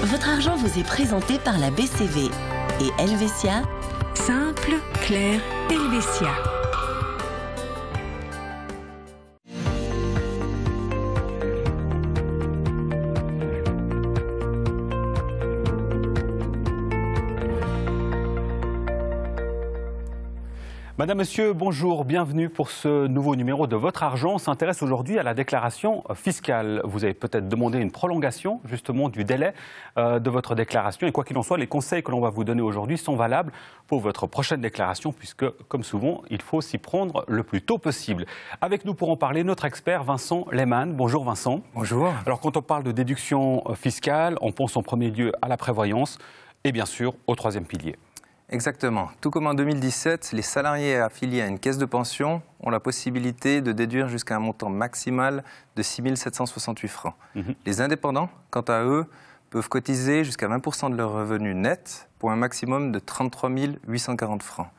Votre argent vous est présenté par la BCV et Helvetia. Simple, clair, Helvetia. Madame, Monsieur, bonjour, bienvenue pour ce nouveau numéro de Votre Argent. On s'intéresse aujourd'hui à la déclaration fiscale. Vous avez peut-être demandé une prolongation justement du délai de votre déclaration. Et quoi qu'il en soit, les conseils que l'on va vous donner aujourd'hui sont valables pour votre prochaine déclaration puisque, comme souvent, il faut s'y prendre le plus tôt possible. Avec nous pour en parler, notre expert Vincent Lehmann. Bonjour Vincent. Bonjour. Alors quand on parle de déduction fiscale, on pense en premier lieu à la prévoyance et bien sûr au troisième pilier. Exactement. Tout comme en 2017, les salariés affiliés à une caisse de pension ont la possibilité de déduire jusqu'à un montant maximal de 6 768 francs. Les indépendants, quant à eux, peuvent cotiser jusqu'à 20% de leur revenu net pour un maximum de 33 840 francs.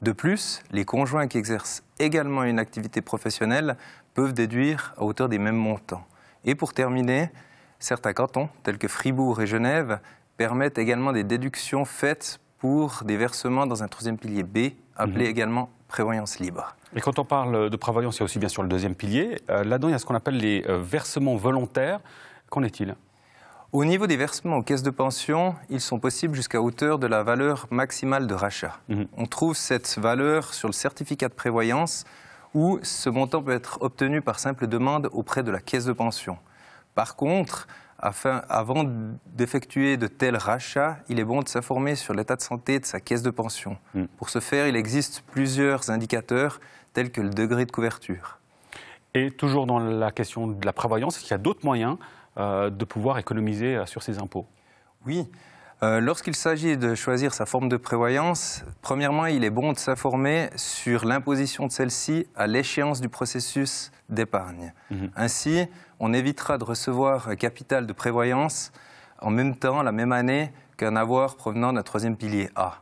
De plus, les conjoints qui exercent également une activité professionnelle peuvent déduire à hauteur des mêmes montants. Et pour terminer, certains cantons, tels que Fribourg et Genève, permettent également des déductions faites pour des versements dans un troisième pilier B, appelé également prévoyance libre. Et quand on parle de prévoyance, il y a aussi bien sûr le deuxième pilier. Là-dedans, il y a ce qu'on appelle les versements volontaires. Qu'en est-il ? Au niveau des versements aux caisses de pension, ils sont possibles jusqu'à hauteur de la valeur maximale de rachat. On trouve cette valeur sur le certificat de prévoyance où ce montant peut être obtenu par simple demande auprès de la caisse de pension. Par contre, avant d'effectuer de tels rachats, il est bon de s'informer sur l'état de santé de sa caisse de pension. Pour ce faire, il existe plusieurs indicateurs tels que le degré de couverture. Et toujours dans la question de la prévoyance, est-ce qu'il y a d'autres moyens de pouvoir économiser sur ces impôts ? Oui. Lorsqu'il s'agit de choisir sa forme de prévoyance, premièrement, il est bon de s'informer sur l'imposition de celle-ci à l'échéance du processus d'épargne. Ainsi, on évitera de recevoir un capital de prévoyance en même temps, la même année, qu'un avoir provenant d'un troisième pilier A.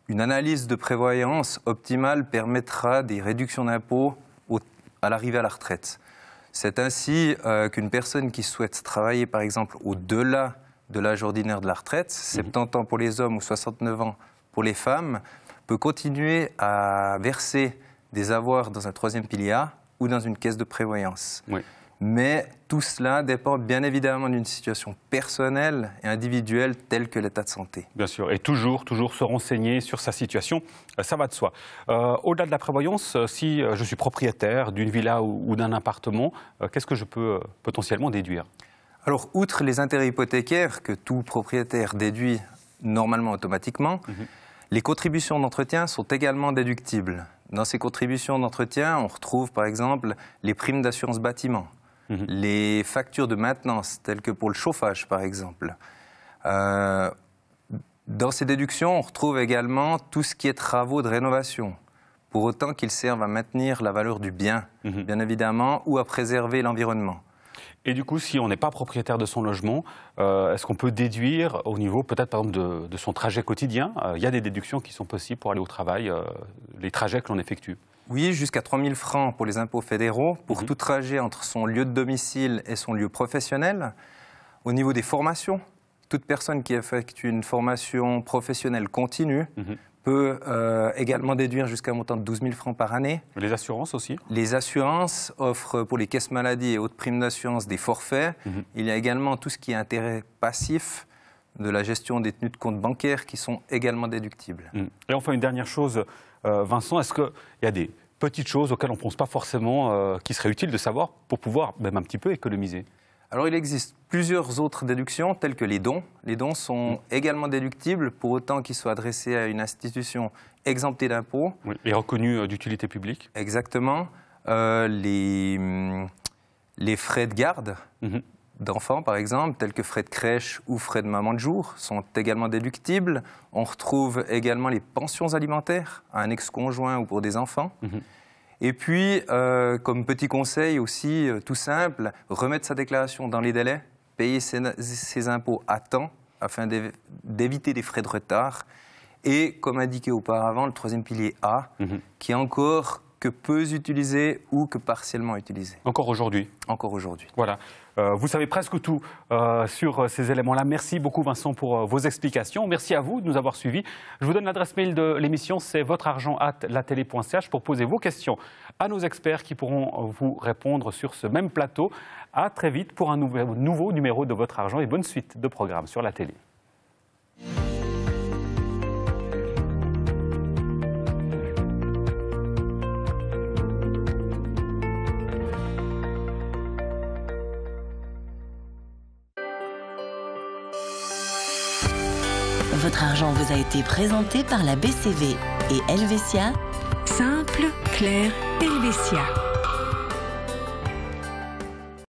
Une analyse de prévoyance optimale permettra des réductions d'impôts à l'arrivée à la retraite. C'est ainsi qu'une personne qui souhaite travailler, par exemple, au-delà de l'âge ordinaire de la retraite, 70 ans pour les hommes ou 69 ans pour les femmes, peut continuer à verser des avoirs dans un troisième pilier A ou dans une caisse de prévoyance. Mais tout cela dépend bien évidemment d'une situation personnelle et individuelle telle que l'état de santé. Bien sûr, et toujours se renseigner sur sa situation, ça va de soi. Au-delà de la prévoyance, si je suis propriétaire d'une villa ou d'un appartement, qu'est-ce que je peux potentiellement déduire ? Alors, outre les intérêts hypothécaires que tout propriétaire déduit normalement automatiquement, les contributions d'entretien sont également déductibles. Dans ces contributions d'entretien, on retrouve par exemple les primes d'assurance bâtiment, les factures de maintenance, telles que pour le chauffage par exemple. Dans ces déductions, on retrouve également tout ce qui est travaux de rénovation, pour autant qu'ils servent à maintenir la valeur du bien, bien évidemment, ou à préserver l'environnement. Et du coup, si on n'est pas propriétaire de son logement, est-ce qu'on peut déduire au niveau peut-être par exemple de son trajet quotidien ? Il y a des déductions qui sont possibles pour aller au travail, les trajets que l'on effectue. Oui, jusqu'à 3 000 francs pour les impôts fédéraux, pour tout trajet entre son lieu de domicile et son lieu professionnel. Au niveau des formations, toute personne qui effectue une formation professionnelle continue peut également déduire jusqu'à un montant de 12 000 francs par année. Les assurances aussi ? Les assurances offrent pour les caisses maladie et autres primes d'assurance des forfaits. Il y a également tout ce qui est intérêt passif de la gestion des tenues de compte bancaires qui sont également déductibles. Et enfin, une dernière chose, Vincent, est-ce qu'il y a des petites choses auxquelles on ne pense pas forcément qui seraient utiles de savoir pour pouvoir même un petit peu économiser ? Alors, il existe plusieurs autres déductions, telles que les dons. Les dons sont également déductibles, pour autant qu'ils soient adressés à une institution exemptée d'impôts. Et reconnue d'utilité publique. Exactement. Les frais de garde d'enfants, par exemple, tels que frais de crèche ou frais de maman de jour, sont également déductibles. On retrouve également les pensions alimentaires à un ex-conjoint ou pour des enfants. Et puis, comme petit conseil aussi, tout simple, remettre sa déclaration dans les délais, payer ses impôts à temps, afin d'éviter des frais de retard. Et, comme indiqué auparavant, le troisième pilier A, qui est encore que peu utilisés ou que partiellement utilisés. Encore aujourd'hui. Encore aujourd'hui. Voilà. Vous savez presque tout sur ces éléments-là. Merci beaucoup Vincent pour vos explications. Merci à vous de nous avoir suivis. Je vous donne l'adresse mail de l'émission, c'est votreargent@latélé.ch pour poser vos questions à nos experts qui pourront vous répondre sur ce même plateau. À très vite pour un nouveau numéro de Votre Argent et bonne suite de programmes sur la télé. Votre argent vous a été présenté par la BCV et Helvetia. Simple, clair, Helvetia.